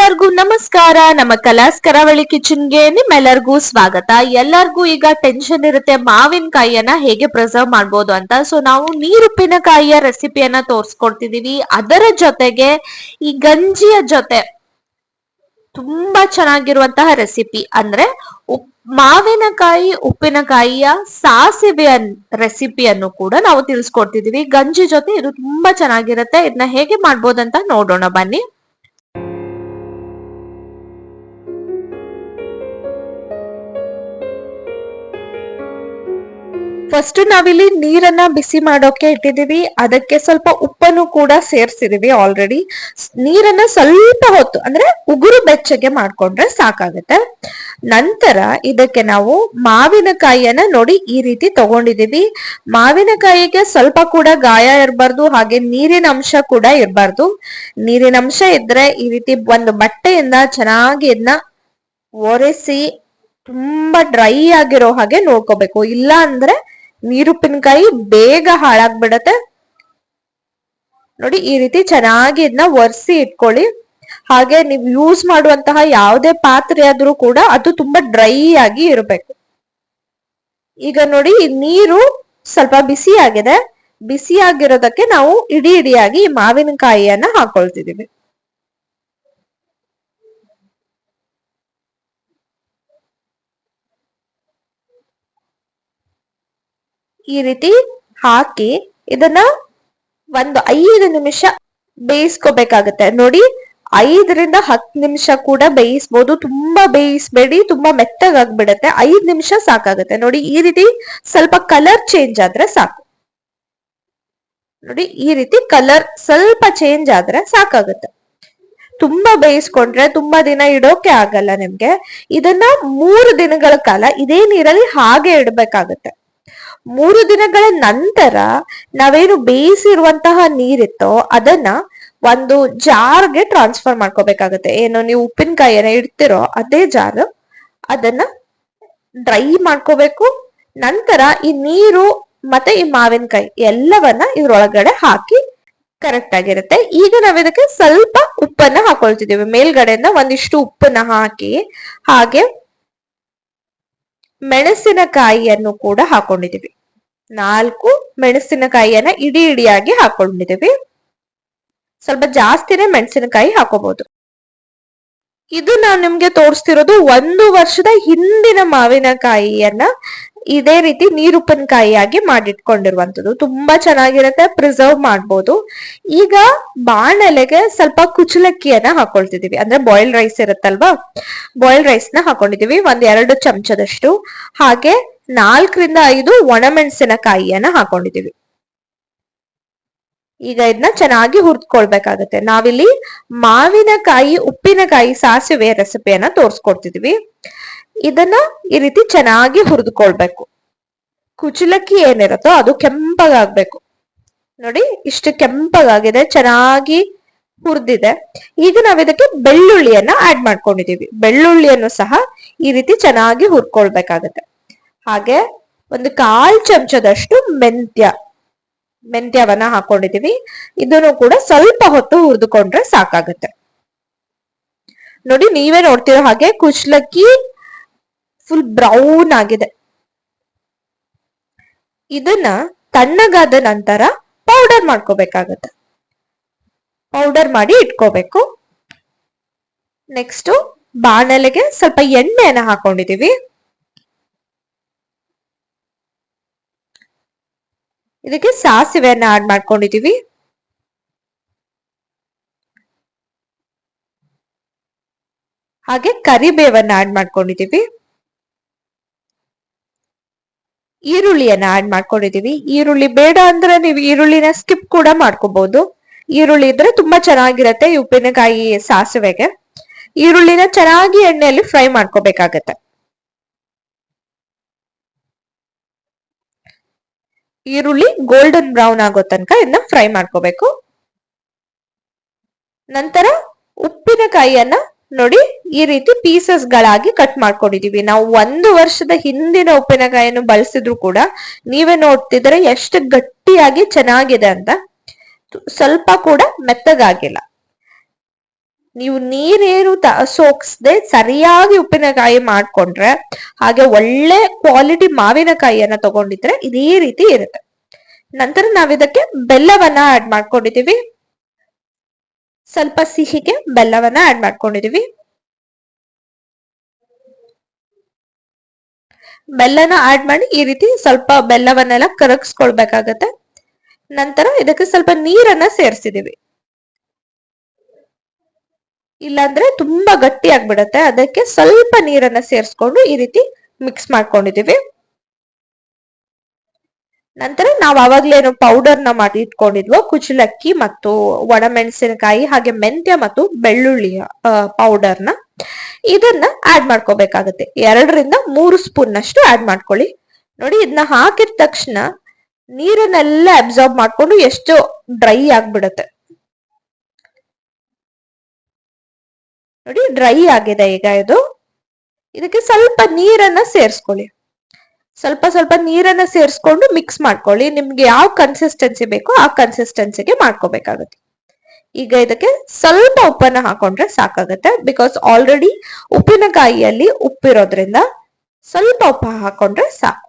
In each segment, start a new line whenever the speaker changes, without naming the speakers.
ಎಲ್ಲರಿಗೂ ನಮಸ್ಕಾರ. ನಮ್ಮ ಕಲಾಸ್ ಕರಾವಳಿ ಕಿಚನ್ಗೆ ನಿಮ್ಮೆಲ್ಲರಿಗೂ ಸ್ವಾಗತ. ಎಲ್ಲರಿಗೂ ಈಗ ಟೆನ್ಷನ್ ಇರುತ್ತೆ ಮಾವಿನಕಾಯಿಯನ್ನ ಹೇಗೆ ಪ್ರಿಸರ್ವ್ ಮಾಡ್ಬೋದು ಅಂತ. ಸೊ ನಾವು ನೀರುಪ್ಪಿನಕಾಯಿಯ ರೆಸಿಪಿಯನ್ನ ತೋರಿಸ್ಕೊಡ್ತಿದೀವಿ. ಅದರ ಜೊತೆಗೆ ಈ ಗಂಜಿಯ ಜೊತೆ ತುಂಬಾ ಚೆನ್ನಾಗಿರುವಂತಹ ರೆಸಿಪಿ ಅಂದ್ರೆ ಮಾವಿನಕಾಯಿ ಉಪ್ಪಿನಕಾಯಿಯ ಸಾಸಿವೆಯ ರೆಸಿಪಿಯನ್ನು ಕೂಡ ನಾವು ತಿಳಿಸ್ಕೊಡ್ತಿದೀವಿ. ಗಂಜಿ ಜೊತೆ ಇದು ತುಂಬಾ ಚೆನ್ನಾಗಿರುತ್ತೆ. ಇದನ್ನ ಹೇಗೆ ಮಾಡ್ಬೋದಂತ ನೋಡೋಣ ಬನ್ನಿ. ಫಸ್ಟ್ ನಾವಿಲ್ಲಿ ನೀರನ್ನ ಬಿಸಿ ಮಾಡೋಕೆ ಇಟ್ಟಿದೀವಿ. ಅದಕ್ಕೆ ಸ್ವಲ್ಪ ಉಪ್ಪನ್ನು ಕೂಡ ಸೇರ್ಸಿದೀವಿ ಆಲ್ರೆಡಿ. ನೀರನ್ನ ಸ್ವಲ್ಪ ಹೊತ್ತು ಅಂದ್ರೆ ಉಗುರು ಬೆಚ್ಚಗೆ ಮಾಡ್ಕೊಂಡ್ರೆ ಸಾಕಾಗುತ್ತೆ. ನಂತರ ಇದಕ್ಕೆ ನಾವು ಮಾವಿನಕಾಯಿಯನ್ನ ನೋಡಿ ಈ ರೀತಿ ತಗೊಂಡಿದೀವಿ. ಮಾವಿನಕಾಯಿಗೆ ಸ್ವಲ್ಪ ಕೂಡ ಗಾಯ ಇರಬಾರ್ದು, ಹಾಗೆ ನೀರಿನ ಅಂಶ ಕೂಡ ಇರಬಾರ್ದು. ನೀರಿನ ಅಂಶ ಇದ್ರೆ ಈ ರೀತಿ ಒಂದು ಬಟ್ಟೆಯಿಂದ ಚೆನ್ನಾಗಿ ಇದನ್ನ ಒರೆಸಿ ತುಂಬಾ ಡ್ರೈ ಆಗಿರೋ ಹಾಗೆ ನೋಡ್ಕೋಬೇಕು. ಇಲ್ಲ ಅಂದ್ರೆ ನೀರುಪ್ಪಿನಕಾಯಿ ಬೇಗ ಹಾಳಾಗ್ಬಿಡತ್ತೆ. ನೋಡಿ ಈ ರೀತಿ ಚೆನ್ನಾಗಿ ಇದನ್ನ ಒರೆಸಿ ಇಟ್ಕೊಳ್ಳಿ. ಹಾಗೆ ನೀವು ಯೂಸ್ ಮಾಡುವಂತಹ ಯಾವುದೇ ಪಾತ್ರೆ ಆದ್ರೂ ಕೂಡ ಅದು ತುಂಬಾ ಡ್ರೈ ಆಗಿ ಇರಬೇಕು. ಈಗ ನೋಡಿ ನೀರು ಸ್ವಲ್ಪ ಬಿಸಿ ಆಗಿದೆ. ಬಿಸಿ ಆಗಿರೋದಕ್ಕೆ ನಾವು ಇಡಿ ಇಡಿಯಾಗಿ ಈ ಮಾವಿನಕಾಯಿಯನ್ನ ಹಾಕೊಳ್ತಿದೀವಿ. ಈ ರೀತಿ ಹಾಕಿ ಇದನ್ನ ಒಂದು 5 ನಿಮಿಷ ಬೇಯಿಸ್ಕೋಬೇಕಾಗತ್ತೆ. ನೋಡಿ 5 ರಿಂದ 10 ನಿಮಿಷ ಕೂಡ ಬೇಯಿಸ್ಬೋದು. ತುಂಬಾ ಬೇಯಿಸ್ಬೇಡಿ, ತುಂಬಾ ಮೆತ್ತಗಾಗ್ಬಿಡತ್ತೆ. 5 ನಿಮಿಷ ಸಾಕಾಗತ್ತೆ. ನೋಡಿ ಈ ರೀತಿ ಸ್ವಲ್ಪ ಕಲರ್ ಚೇಂಜ್ ಆದ್ರೆ ಸಾಕು. ನೋಡಿ ಈ ರೀತಿ ಕಲರ್ ಸ್ವಲ್ಪ ಚೇಂಜ್ ಆದ್ರೆ ಸಾಕಾಗುತ್ತೆ. ತುಂಬಾ ಬೇಯಿಸ್ಕೊಂಡ್ರೆ ತುಂಬಾ ದಿನ ಇಡೋಕೆ ಆಗಲ್ಲ ನಿಮ್ಗೆ. ಇದನ್ನ 3 ದಿನಗಳ ಕಾಲ ಇದೇ ನೀರಲ್ಲಿ ಹಾಗೆ ಇಡ್ಬೇಕಾಗತ್ತೆ. 3 ದಿನಗಳ ನಂತರ ನಾವೇನು ಬೇಯಿಸಿರುವಂತಹ ನೀರಿತ್ತೋ ಅದನ್ನ ಒಂದು ಜಾರ್ಗೆ ಟ್ರಾನ್ಸ್ಫರ್ ಮಾಡ್ಕೋಬೇಕಾಗತ್ತೆ. ಏನು ನೀವು ಉಪ್ಪಿನಕಾಯಿಯನ್ನ ಇಡ್ತಿರೋ ಅದೇ ಜಾರ್, ಅದನ್ನ ಡ್ರೈ ಮಾಡ್ಕೋಬೇಕು. ನಂತರ ಈ ನೀರು ಮತ್ತೆ ಈ ಮಾವಿನಕಾಯಿ ಎಲ್ಲವನ್ನ ಇದ್ರೊಳಗಡೆ ಹಾಕಿ ಕರೆಕ್ಟ್ ಆಗಿರುತ್ತೆ. ಈಗ ನಾವ್ ಇದಕ್ಕೆ ಸ್ವಲ್ಪ ಉಪ್ಪನ್ನ ಹಾಕೊಳ್ತಿದೀವಿ. ಮೇಲ್ಗಡೆಯಿಂದ ಒಂದಿಷ್ಟು ಉಪ್ಪನ್ನ ಹಾಕಿ ಹಾಗೆ ಮೆಣಸಿನಕಾಯಿಯನ್ನು ಕೂಡ ಹಾಕೊಂಡಿದೀವಿ. 4 ಮೆಣಸಿನಕಾಯಿಯನ್ನ ಇಡಿ ಇಡಿಯಾಗಿ ಹಾಕೊಂಡಿದೀವಿ. ಸ್ವಲ್ಪ ಜಾಸ್ತಿನೇ ಮೆಣಸಿನಕಾಯಿ ಹಾಕೋಬಹುದು. ಇದು ನಾನು ನಿಮ್ಗೆ ತೋರಿಸ್ತಿರೋದು 1 ವರ್ಷದ ಹಿಂದಿನ ಮಾವಿನಕಾಯಿಯನ್ನ ಇದೇ ರೀತಿ ನೀರುಪ್ಪಿನಕಾಯಿಯಾಗಿ ಮಾಡಿಟ್ಕೊಂಡಿರುವಂತದ್ದು. ತುಂಬಾ ಚೆನ್ನಾಗಿರುತ್ತೆ, ಪ್ರಿಸರ್ವ್ ಮಾಡ್ಬೋದು. ಈಗ ಬಾಣಲೆಗೆ ಸ್ವಲ್ಪ ಕುಚಲಕ್ಕಿಯನ್ನ ಹಾಕೊಳ್ತಿದೀವಿ. ಅಂದ್ರೆ ಬಾಯ್ಲ್ಡ್ ರೈಸ್ ಇರುತ್ತಲ್ವಾ, ಬಾಯ್ಲ್ಡ್ ರೈಸ್ ನ ಹಾಕೊಂಡಿದೀವಿ 1-2 ಚಮಚದಷ್ಟು. ಹಾಗೆ 4-5 ಒಣಮೆಣಸಿನಕಾಯಿಯನ್ನ ಹಾಕೊಂಡಿದೀವಿ. ಈಗ ಇದನ್ನ ಚೆನ್ನಾಗಿ ಹುರ್ದ್ಕೊಳ್ಬೇಕಾಗತ್ತೆ. ನಾವಿಲ್ಲಿ ಮಾವಿನಕಾಯಿ ಉಪ್ಪಿನಕಾಯಿ ಸಾಸಿವೆ ರೆಸಿಪಿಯನ್ನ ತೋರ್ಸ್ಕೊಡ್ತಿದೀವಿ. ಇದನ್ನ ಈ ರೀತಿ ಚೆನ್ನಾಗಿ ಹುರಿದುಕೊಳ್ಬೇಕು. ಕುಚಲಕ್ಕಿ ಏನಿರುತ್ತೋ ಅದು ಕೆಂಪಗಾಗ್ಬೇಕು. ನೋಡಿ ಇಷ್ಟು ಕೆಂಪಗಾಗಿದೆ, ಚೆನ್ನಾಗಿ ಹುರಿದಿದೆ. ಈಗ ನಾವ್ ಇದಕ್ಕೆ ಬೆಳ್ಳುಳ್ಳಿಯನ್ನ ಆಡ್ ಮಾಡ್ಕೊಂಡಿದೀವಿ. ಬೆಳ್ಳುಳ್ಳಿಯನ್ನು ಸಹ ಈ ರೀತಿ ಚೆನ್ನಾಗಿ ಹುರ್ಕೊಳ್ಬೇಕಾಗತ್ತೆ. ಹಾಗೆ 1/4 ಚಮಚದಷ್ಟು ಮೆಂತ್ಯವನ್ನ ಹಾಕೊಂಡಿದೀವಿ. ಇದನ್ನು ಕೂಡ ಸ್ವಲ್ಪ ಹೊತ್ತು ಹುರಿದುಕೊಂಡ್ರೆ ಸಾಕಾಗುತ್ತೆ. ನೋಡಿ ನೀವೇ ನೋಡ್ತಿರೋ ಹಾಗೆ ಕುಚಲಕ್ಕಿ ಫುಲ್ ಬ್ರೌನ್ ಆಗಿದೆ. ಇದನ್ನ ತಣ್ಣಗಾದ ನಂತರ ಪೌಡರ್ ಮಾಡ್ಕೋಬೇಕಾಗತ್ತೆ. ಪೌಡರ್ ಮಾಡಿ ಇಟ್ಕೋಬೇಕು. ನೆಕ್ಸ್ಟ್ ಬಾಣಲೆಗೆ ಸ್ವಲ್ಪ ಎಣ್ಣೆಯನ್ನ ಹಾಕೊಂಡಿದೀವಿ. ಇದಕ್ಕೆ ಸಾಸಿವೆಯನ್ನ ಆಡ್ ಮಾಡ್ಕೊಂಡಿದೀವಿ. ಹಾಗೆ ಕರಿಬೇವನ್ನ ಆಡ್ ಮಾಡ್ಕೊಂಡಿದೀವಿ. ಈರುಳ್ಳಿಯನ್ನ ಆಡ್ ಮಾಡ್ಕೊಂಡಿದೀವಿ. ಈರುಳ್ಳಿ ಬೇಡ ಅಂದ್ರೆ ನೀವು ಈರುಳ್ಳಿನ ಸ್ಕಿಪ್ ಕೂಡ ಮಾಡ್ಕೋಬಹುದು. ಈರುಳ್ಳಿ ಇದ್ರೆ ತುಂಬಾ ಚೆನ್ನಾಗಿರತ್ತೆ ಈ ಉಪ್ಪಿನಕಾಯಿ ಸಾಸಿವೆಗೆ. ಈರುಳ್ಳಿನ ಚೆನ್ನಾಗಿ ಎಣ್ಣೆಯಲ್ಲಿ ಫ್ರೈ ಮಾಡ್ಕೋಬೇಕಾಗತ್ತೆ. ಈರುಳ್ಳಿ ಗೋಲ್ಡನ್ ಬ್ರೌನ್ ಆಗೋ ತನಕ ಇದನ್ನ ಫ್ರೈ ಮಾಡ್ಕೋಬೇಕು. ನಂತರ ಉಪ್ಪಿನಕಾಯಿಯನ್ನ ನೋಡಿ ಈ ರೀತಿ ಪೀಸಸ್ ಗಳಾಗಿ ಕಟ್ ಮಾಡ್ಕೊಂಡಿದೀವಿ. ನಾವು 1 ವರ್ಷದ ಹಿಂದಿನ ಉಪ್ಪಿನಕಾಯಿಯನ್ನು ಬಳಸಿದ್ರು ಕೂಡ ನೀವೇ ನೋಡ್ತಿದ್ರೆ ಎಷ್ಟು ಗಟ್ಟಿಯಾಗಿ ಚೆನ್ನಾಗಿದೆ ಅಂತ. ಸ್ವಲ್ಪ ಕೂಡ ಮೆತ್ತಗಾಗಿಲ್ಲ. ನೀವು ನೀರೇನು ಸೋಕ್ಸ್ದೆ ಸರಿಯಾಗಿ ಉಪ್ಪಿನಕಾಯಿ ಮಾಡ್ಕೊಂಡ್ರೆ, ಹಾಗೆ ಒಳ್ಳೆ ಕ್ವಾಲಿಟಿ ಮಾವಿನಕಾಯಿಯನ್ನ ತಗೊಂಡಿದ್ರೆ ಇದೇ ರೀತಿ ಇರುತ್ತೆ. ನಂತರ ನಾವಿದಕ್ಕೆ ಬೆಲ್ಲವನ್ನ ಆಡ್ ಮಾಡ್ಕೊಂಡಿದೀವಿ. ಸ್ವಲ್ಪ ಸಿಹಿಗೆ ಬೆಲ್ಲವನ್ನ ಆಡ್ ಮಾಡ್ಕೊಂಡಿದೀವಿ. ಬೆಲ್ಲನ ಆಡ್ ಮಾಡಿ ಈ ರೀತಿ ಸ್ವಲ್ಪ ಬೆಲ್ಲವನ್ನೆಲ್ಲ ಕರಗಿಸ್ಕೊಳ್ಬೇಕಾಗತ್ತೆ. ನಂತರ ಇದಕ್ಕೆ ಸ್ವಲ್ಪ ನೀರನ್ನ ಸೇರಿಸಿದೀವಿ, ಇಲ್ಲಾಂದ್ರೆ ತುಂಬಾ ಗಟ್ಟಿ ಆಗ್ಬಿಡತ್ತೆ. ಅದಕ್ಕೆ ಸ್ವಲ್ಪ ನೀರನ್ನ ಸೇರಿಸ್ಕೊಂಡು ಈ ರೀತಿ ಮಿಕ್ಸ್ ಮಾಡ್ಕೊಂಡಿದೀವಿ. ನಂತರ ನಾವು ಅವಾಗ್ಲೇನು ಪೌಡರ್ನ ಮಾಡಿ ಇಟ್ಕೊಂಡಿದ್ವೋ ಕುಚಲಕ್ಕಿ ಮತ್ತು ಒಣಮೆಣಸಿನಕಾಯಿ ಹಾಗೆ ಮೆಂತ್ಯ ಮತ್ತು ಬೆಳ್ಳುಳ್ಳಿಯ ಪೌಡರ್ನ ಇದನ್ನ ಆಡ್ ಮಾಡ್ಕೋಬೇಕಾಗತ್ತೆ. 2 3 ಸ್ಪೂನ್ ಅಷ್ಟು ಆಡ್ ಮಾಡ್ಕೊಳ್ಳಿ. ನೋಡಿ, ಇದನ್ನ ಹಾಕಿದ ತಕ್ಷಣ ನೀರನ್ನೆಲ್ಲ ಅಬ್ಸಾರ್ಬ್ ಮಾಡ್ಕೊಂಡು ಎಷ್ಟು ಡ್ರೈ ಆಗ್ಬಿಡತ್ತೆ. ನೋಡಿ, ಡ್ರೈ ಆಗಿದೆ ಈಗ ಇದು. ಇದಕ್ಕೆ ಸ್ವಲ್ಪ ನೀರನ್ನ ಸೇರಿಸ್ಕೊಳ್ಳಿ. ಸ್ವಲ್ಪ ಸ್ವಲ್ಪ ನೀರನ್ನ ಸೇರಿಸ್ಕೊಂಡು ಮಿಕ್ಸ್ ಮಾಡ್ಕೊಳ್ಳಿ. ನಿಮ್ಗೆ ಯಾವ ಕನ್ಸಿಸ್ಟೆನ್ಸಿ ಬೇಕೋ ಆ ಕನ್ಸಿಸ್ಟೆನ್ಸಿಗೆ ಮಾಡ್ಕೋಬೇಕಾಗುತ್ತೆ. ಈಗ ಇದಕ್ಕೆ ಸ್ವಲ್ಪ ಉಪ್ಪನ್ನ ಹಾಕೊಂಡ್ರೆ ಸಾಕಾಗತ್ತೆ. ಬಿಕಾಸ್ ಆಲ್ರೆಡಿ ಉಪ್ಪಿನಕಾಯಿಯಲ್ಲಿ ಉಪ್ಪಿರೋದ್ರಿಂದ ಸ್ವಲ್ಪ ಉಪ್ಪು ಹಾಕೊಂಡ್ರೆ ಸಾಕು.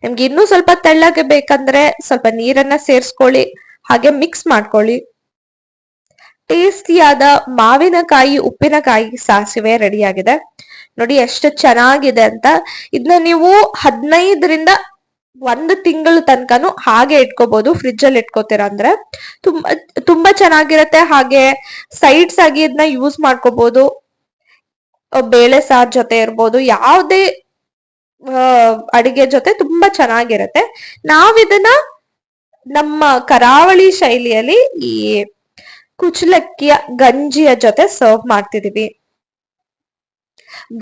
ನಿಮ್ಗೆ ಇನ್ನೂ ಸ್ವಲ್ಪ ತೆಳ್ಳಗೆ ಬೇಕಂದ್ರೆ ಸ್ವಲ್ಪ ನೀರನ್ನ ಸೇರಿಸ್ಕೊಳ್ಳಿ, ಹಾಗೆ ಮಿಕ್ಸ್ ಮಾಡ್ಕೊಳ್ಳಿ. ಟೇಸ್ಟಿಯಾದ ಮಾವಿನಕಾಯಿ ಉಪ್ಪಿನಕಾಯಿ ಸಾಸಿವೆ ರೆಡಿ ಆಗಿದೆ. ನೋಡಿ ಎಷ್ಟು ಚೆನ್ನಾಗಿದೆ ಅಂತ. ಇದನ್ನ ನೀವು 15 ರಿಂದ 1 ತಿಂಗಳು ತನಕನು ಹಾಗೆ ಇಟ್ಕೋಬಹುದು, ಫ್ರಿಜ್ ಅಲ್ಲಿ ಇಟ್ಕೋತೀರ ಅಂದ್ರೆ ತುಂಬಾ ತುಂಬಾ ಚೆನ್ನಾಗಿರತ್ತೆ. ಹಾಗೆ ಸೈಡ್ಸ್ ಆಗಿ ಇದನ್ನ ಯೂಸ್ ಮಾಡ್ಕೋಬಹುದು. ಬೇಳೆ ಸಾರ್ ಜೊತೆ ಇರ್ಬೋದು, ಯಾವುದೇ ಅಡಿಗೆ ಜೊತೆ ತುಂಬಾ ಚೆನ್ನಾಗಿರತ್ತೆ. ನಾವಿದನ್ನ ನಮ್ಮ ಕರಾವಳಿ ಶೈಲಿಯಲ್ಲಿ ಈ ಕುಚಲಕ್ಕಿಯ ಗಂಜಿಯ ಜೊತೆ ಸರ್ವ್ ಮಾಡ್ತಿದೀವಿ.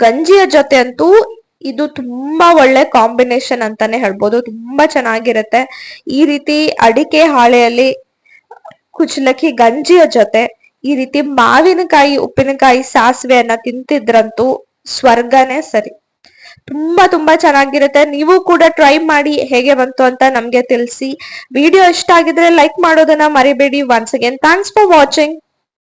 ಗಂಜಿಯ ಜೊತೆ ಅಂತೂ ಇದು ತುಂಬಾ ಒಳ್ಳೆ ಕಾಂಬಿನೇಷನ್ ಅಂತಾನೆ ಹೇಳ್ಬೋದು. ತುಂಬಾ ಚೆನ್ನಾಗಿರತ್ತೆ. ಈ ರೀತಿ ಅಡಿಕೆ ಹಾಳೆಯಲ್ಲಿ ಕುಚಲಕ್ಕಿ ಗಂಜಿಯ ಜೊತೆ ಈ ರೀತಿ ಮಾವಿನಕಾಯಿ ಉಪ್ಪಿನಕಾಯಿ ಸಾಸಿವೆಯನ್ನ ತಿಂತಿದ್ರಂತೂ ಸ್ವರ್ಗನೇ ಸರಿ. ತುಂಬಾ ತುಂಬಾ ಚೆನ್ನಾಗಿರುತ್ತೆ. ನೀವು ಕೂಡ ಟ್ರೈ ಮಾಡಿ ಹೇಗೆ ಬಂತು ಅಂತ ನಮ್ಗೆ ತಿಳಿಸಿ. ವಿಡಿಯೋ ಇಷ್ಟ ಆಗಿದ್ರೆ ಲೈಕ್ ಮಾಡೋದನ್ನ ಮರಿಬೇಡಿ. Once again thanks for watching.